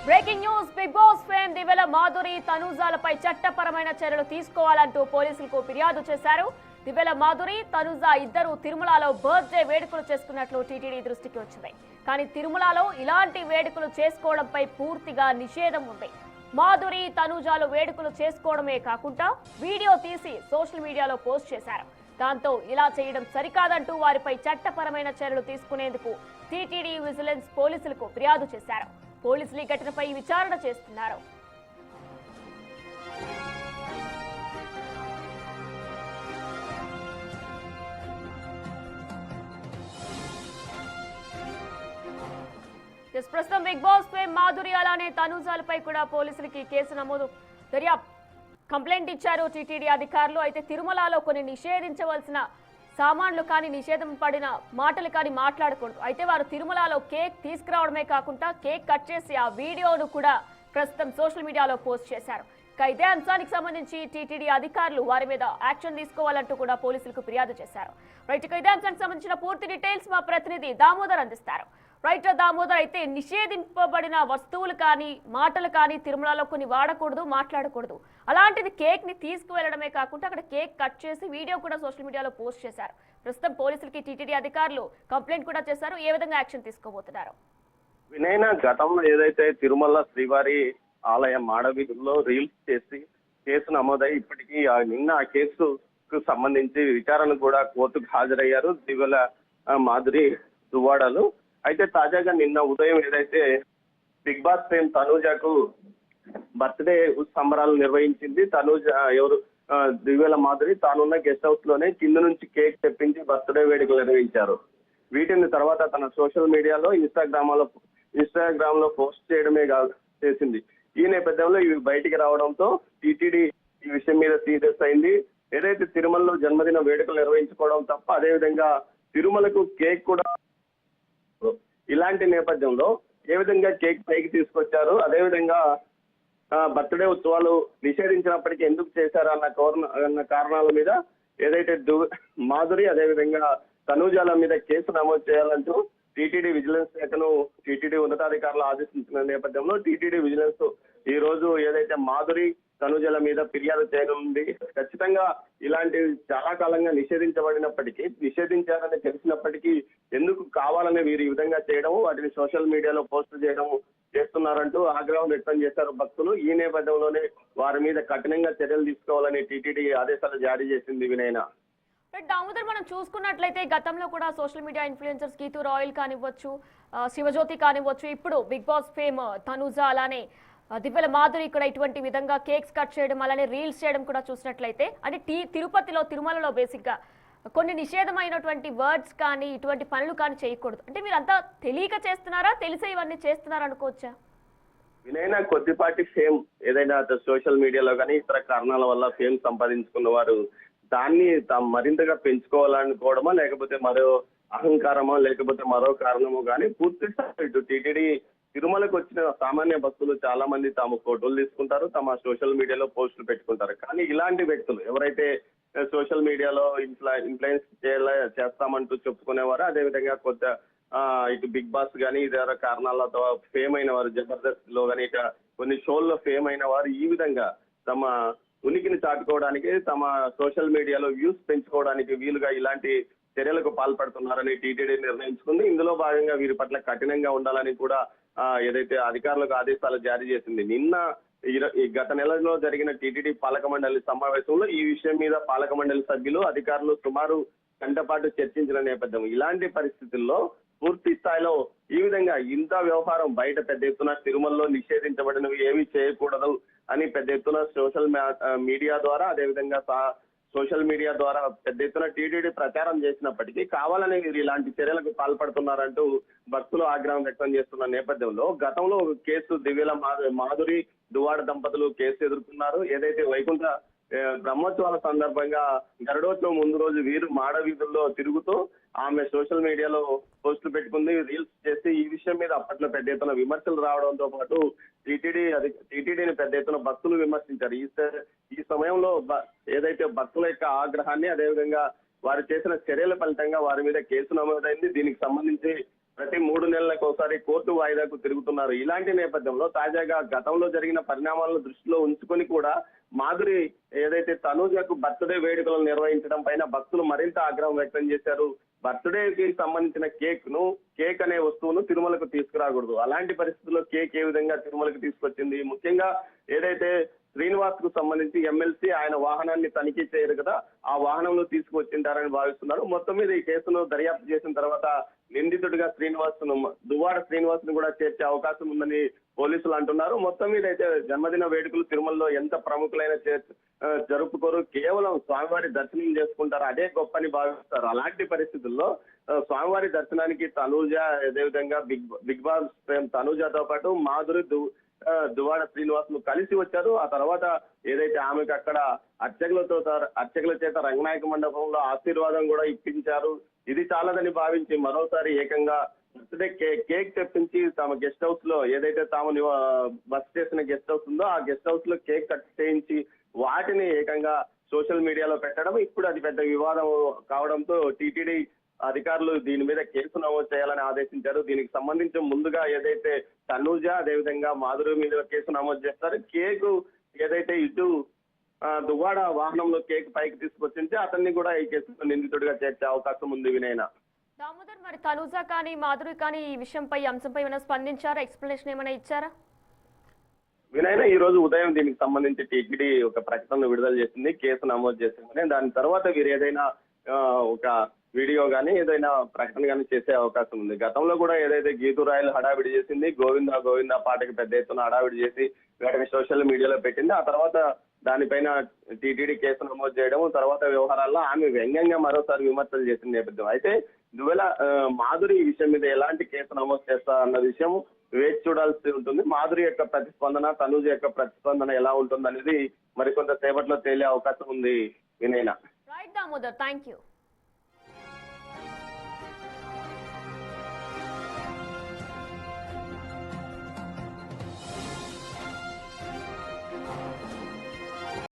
Breaking news Bigg Boss fame దివ్యల మాధురి తనూజాలపై చట్టపరమైన చర్యలు తీసుకోవాలంటూ పోలీసులకు ఫిర్యాదు చేశారు. దివ్యల మాధురి తనూజా ఇద్దరు తిరుమలలో బర్త్డే వేడుకలు చేసుకున్నట్లు టీటీడీ దృష్టికి వచ్చింది. కానీ తిరుమలలో ఇలాంటి వేడుకలు చేసుకోవడంపై పూర్తిగా నిషేధం ఉంది. మాధురి తనూజాలు వేడుకలు చేసుకోవడమే కాకుండా వీడియో తీసి సోషల్ మీడియాలో పోస్ట్ చేశారు. దాంతో ఇలా చేయడం సరికాదంటూ వారిపై చట్టపరమైన చర్యలు తీసుకునేందుకు టీటీడీ విజిలెన్స్ పోలీసులకు ఫిర్యాదు చేశారు. పోలీసులు ఈ ఘటనపై విచారణ చేస్తున్నారు. ప్రస్తుతం బిగ్ బాస్ ఫేమ్ మాధురి అలానే తనూజాలపై కూడా పోలీసులకి కేసు నమోదు కంప్లైంట్ ఇచ్చారు టీటీడీ అధికారులు. అయితే తిరుమలలో కొన్ని నిషేధించవలసిన సామాన్లు కానీ నిషేధం పడిన మాటలు కానీ మాట్లాడకూడదు. అయితే వారు తిరుమలలో కేక్ తీసుకురావడమే కాకుండా కేక్ కట్ చేసి ఆ వీడియోను కూడా ప్రస్తుతం సోషల్ మీడియాలో పోస్ట్ చేశారు. ఇదే అంశానికి సంబంధించి టీటీడీ అధికారులు వారి మీద యాక్షన్ తీసుకోవాలంటూ కూడా పోలీసులకు ఫిర్యాదు చేశారు. రైట్, ఇదే అంశానికి సంబంధించిన పూర్తి డీటెయిల్స్ మా ప్రతినిధి దామోదర్ అందిస్తారు. రైట్ దామోదర్, అయితే నిషేధింపబడిన వస్తువులు కానీ మాటలు కానీ తిరుమలలో కొన్ని వాడకూడదు, మాట్లాడకూడదు. అలాంటిది కేక్ ని తీసుకువెళ్లడమే కాకుండా అక్కడ కేక్ కట్ చేసి వీడియో కూడా సోషల్ మీడియాలో పోస్ట్ చేశారు. ప్రస్తుతం పోలీసులకి టీటీడీ అధికారులు కంప్లైంట్ కూడా చేశారు. ఏ విధంగా యాక్షన్ తీసుకోబోతున్నారు? వినయన గతంలో ఏదైతే తిరుమల శ్రీవారి ఆలయ మాడవీధుల్లో రీల్స్ చేసి కేసు నమోదై ఇప్పటికీ నిన్న ఆ కేసుకు సంబంధించి విచారణ కూడా కోర్టుకు హాజరయ్యారు దివ్యల మాధురి దువ్వాడలు. అయితే తాజాగా నిన్న ఉదయం ఏదైతే బిగ్ బాస్ ఫేమ్ తనూజకు బర్త్డే సంబరాలు నిర్వహించింది. తనూజ ఎవరు దివ్యల మాధురి తానున్న గెస్ట్ హౌస్ లోనే కింద నుంచి కేక్ తెప్పించి బర్త్డే వేడుకలు నిర్వహించారు. వీటిని తర్వాత తన సోషల్ మీడియాలో ఇన్స్టాగ్రామ్ లో పోస్ట్ చేయడమే చేసింది. ఈ నేపథ్యంలో ఇవి బయటికి రావడంతో టీటీడీ ఈ విషయం మీద సీరియస్ అయింది. ఏదైతే తిరుమలలో జన్మదిన వేడుకలు నిర్వహించుకోవడం తప్ప అదేవిధంగా తిరుమలకు కేక్ కూడా ఇలాంటి నేపథ్యంలో ఏ విధంగా కేక్ పైకి తీసుకొచ్చారు, అదేవిధంగా బర్త్డే ఉత్సవాలు నిషేధించినప్పటికీ ఎందుకు చేశారు అన్న కారణాల మీద ఏదైతే మాధురి అదేవిధంగా తనూజాల మీద కేసు నమోదు చేయాలంటూ టీటీడీ విజిలెన్స్ శాఖను టీటీడీ ఉన్నతాధికారులు ఆదేశించిన నేపథ్యంలో టీటీడీ విజిలెన్స్ ఈ రోజు ఏదైతే మాధురి తనూజల మీద ఫిర్యాదు చేయనుంది. ఖచ్చితంగా ఇలాంటివి చాలా కాలంగా నిషేధించారని తెలిసినప్పటికీ ఎందుకు కావాలని వీరు ఈ విధంగా చేయడము, వాటిని సోషల్ మీడియాలో పోస్ట్ చేయడము చేస్తున్నారంటూ ఆగ్రహం వ్యక్తం చేశారు భక్తులు. ఈ నేపథ్యంలోనే వారి మీద కఠినంగా చర్యలు తీసుకోవాలని టీటీడీ ఆదేశాలు జారీ చేసింది. వినయన దామోదర్, మనం చూసుకున్నట్లయితే గతంలో కూడా social media influencers Geethu Royal కానివ్వచ్చు, శివజ్యోతి కానివ్వచ్చు, ఇప్పుడు బిగ్ బాస్ ఫేమ్ తనూజా అలానే దివ్యల మాధురి ఇక్కడ ఇటువంటి విధంగా కేక్స్ కట్ చేయడం అలానే రీల్స్ చేయడం కూడా చూసినట్లయితే అంటే తిరుపతిలో తిరుమలలో బేసిక్ గా కొన్ని నిషేధమైనటువంటి వర్డ్స్ కానీ ఇటువంటి పనులు కానీ చేయకూడదు. అంటే మీరంతా తెలియక చేస్తున్నారా, తెలిసే ఇవన్నీ చేస్తున్నారా అనుకోవచ్చా? వినైనా కొద్దిపాటి ఫేమ్ ఏదైనా సోషల్ మీడియాలో కానీ ఇతర కారణాల వల్ల ఫేమ్ సంపాదించుకున్న వారు దాన్ని మరింతగా పెంచుకోవాలనుకోవడమా, లేకపోతే మరో అహంకారమో, లేకపోతే మరో కారణమో కానీ పూర్తి ఇటు టీటీడీ తిరుమలకు వచ్చిన సామాన్య భక్తులు చాలా మంది తాము ఫోటోలు తీసుకుంటారు, తమ సోషల్ మీడియాలో పోస్టులు పెట్టుకుంటారు. కానీ ఇలాంటి వ్యక్తులు ఎవరైతే సోషల్ మీడియాలో ఇన్ఫ్లుయెన్స్ చేస్తామంటూ చెప్పుకునేవారు, అదేవిధంగా కొత్త ఇటు బిగ్ బాస్ కానీ ఇతర కారణాలతో ఫేమ్ అయిన వారు, జబర్దస్త్ లో కానీ ఇక కొన్ని షోల్లో ఫేమ్ అయిన వారు ఈ విధంగా తమ ఉనికిని చాటుకోవడానికి, తమ సోషల్ మీడియాలో వ్యూస్ పెంచుకోవడానికి వీలుగా ఇలాంటి చర్యలకు పాల్పడుతున్నారని టీటీడీ నిర్ణయించుకుంది. ఇందులో భాగంగా వీరి పట్ల కఠినంగా ఉండాలని కూడా ఏదైతే అధికారులకు ఆదేశాలు జారీ చేసింది. నిన్న గత నెలలో జరిగిన టీటీడీ పాలక మండలి సమావేశంలో ఈ విషయం మీద పాలక మండలి సభ్యులు అధికారులు సుమారు గంట పాటు చర్చించిన నేపథ్యం. ఇలాంటి పరిస్థితుల్లో పూర్తి స్థాయిలో ఈ విధంగా ఇంత వ్యవహారం బయట పెద్ద ఎత్తున తిరుమలలో నిషేధించబడినవి ఏమీ చేయకూడదు అని పెద్ద ఎత్తున మీడియా ద్వారా అదేవిధంగా సోషల్ మీడియా ద్వారా పెద్ద ఎత్తున టీటీడీ ప్రచారం చేసినప్పటికీ కావాలని వీరు ఇలాంటి చర్యలకు పాల్పడుతున్నారంటూ భక్తులు ఆగ్రహం వ్యక్తం చేస్తున్న నేపథ్యంలో గతంలో కేసు దివ్యల మాధురి దువ్వాడ దంపతులు కేసు ఎదుర్కొన్నారు. ఏదైతే వైకుంఠ బ్రహ్మోత్సవాల సందర్భంగా గరుడోత్సవం ముందు రోజు వీరు మాడవీధుల్లో తిరుగుతూ ఆమె సోషల్ మీడియాలో పోస్టులు పెట్టుకుంది, రీల్స్ చేసి ఈ విషయం మీద అప్పట్లో పెద్ద ఎత్తున విమర్శలు రావడంతో పాటు టీటీడీని పెద్ద ఎత్తున భక్తులు విమర్శించారు. ఈ సమయంలో ఏదైతే భక్తుల యొక్క ఆగ్రహాన్ని అదేవిధంగా వారు చేసిన చర్యల ఫలితంగా వారి మీద కేసు నమోదైంది. దీనికి సంబంధించి ప్రతి 3 నెలలకు ఒకసారి కోర్టు వాయిదాకు తిరుగుతున్నారు. ఇలాంటి నేపథ్యంలో తాజాగా గతంలో జరిగిన పరిణామాలను దృష్టిలో ఉంచుకొని కూడా మాధురి ఏదైతే తనూజకు బర్త్డే వేడుకలను నిర్వహించడం పైన భక్తులు మరింత ఆగ్రహం వ్యక్తం చేశారు. బర్త్డేకి సంబంధించిన కేక్ అనే వస్తువును తిరుమలకు తీసుకురాకూడదు. అలాంటి పరిస్థితుల్లో కేక్ ఏ విధంగా తిరుమలకు తీసుకొచ్చింది? ముఖ్యంగా ఏదైతే శ్రీనివాస్ కు సంబంధించి ఎమ్మెల్సీ ఆయన వాహనాన్ని తనిఖీ చేయరు కదా, ఆ వాహనంలో తీసుకువచ్చింటారని భావిస్తున్నారు. మొత్తం మీద ఈ కేసును దర్యాప్తు చేసిన తర్వాత నిందితుడిగా దువ్వాడ శ్రీనివాస్ ను కూడా చేర్చే అవకాశం ఉందని పోలీసులు అంటున్నారు. మొత్తం మీద అయితే జన్మదిన వేడుకలు తిరుమలలో ఎంత ప్రముఖులైన జరుపుకోరు, కేవలం స్వామివారి దర్శనం చేసుకుంటారు, అదే గొప్పని భావిస్తారు. అలాంటి పరిస్థితుల్లో స్వామివారి దర్శనానికి తనూజ, అదేవిధంగా బిగ్ బాస్ తనూజతో పాటు మాధురి దువ్వాడ శ్రీనివాస్ ను కలిసి వచ్చారు. ఆ తర్వాత ఏదైతే ఆమెకు అక్కడ అర్చకుల చేత రంగనాయక మండపంలో ఆశీర్వాదం కూడా ఇప్పించారు. ఇది చాలదని భావించి మరోసారి ఏకంగా బర్త్డే కేక్ తెప్పించి తమ గెస్ట్ హౌస్ లో, ఏదైతే తాము బస్ చేసిన గెస్ట్ హౌస్ ఉందో ఆ గెస్ట్ హౌస్ లో కేక్ కట్ చేయించి వాటిని ఏకంగా సోషల్ మీడియాలో పెట్టడం ఇప్పుడు అది పెద్ద వివాదం కావడంతో టీటీడీ అధికారులు దీని మీద కేసు నమోదు చేయాలని ఆదేశించారు. దీనికి సంబంధించి ముందుగా ఏదైతే తనూజ, అదేవిధంగా మాధురి మీద కేసు నమోదు చేస్తారు. కేకు ఏదైతే ఇటు దువ్వాడ వాహనంలో కేక్ పైకి తీసుకొచ్చింటే అతన్ని కూడా ఈ కేసులో నిందితుడిగా చేర్చే అవకాశం ఉంది. వినయన దామోదర్, మరి తనూజ కానీ మాధురి కానీ ఈ విషయంపై అంశంపై ఏమైనా స్పందించారా? ఎక్స్ప్లెనేషన్ ఏమైనా ఇచ్చారా? వినయన ఈ రోజు ఉదయం దీనికి సంబంధించి టీటీడీ ఒక ప్రకటన విడుదల చేసింది, కేసు నమోదు చేసిందని. దాని తర్వాత వీరు ఏదైనా ఒక వీడియో కానీ ఏదైనా ప్రకటన కానీ చేసే అవకాశం ఉంది. గతంలో కూడా ఏదైతే గీతురాయలు హడావిడి చేసింది, గోవిందా గోవిందా పాటకి పెద్ద ఎత్తున హడావిడి చేసి వాటిని సోషల్ మీడియాలో పెట్టింది. ఆ తర్వాత దానిపైన టీటీడీ కేసు నమోదు చేయడం, తర్వాత వ్యవహారాల్లో ఆమె వ్యంగ్యంగా మరోసారి విమర్శలు చేసిన నేపథ్యం. అయితే మాధురి ఈ విషయం మీద ఎలాంటి కేసు నమోదు చేస్తా అన్న విషయం వేచి చూడాల్సి ఉంటుంది. మాధురి యొక్క ప్రతిస్పందన, తనూజ యొక్క ప్రతిస్పందన ఎలా ఉంటుంది అనేది మరికొంత సేపట్లో తేలే అవకాశం ఉంది. వినయన. Right Damodar, thank you.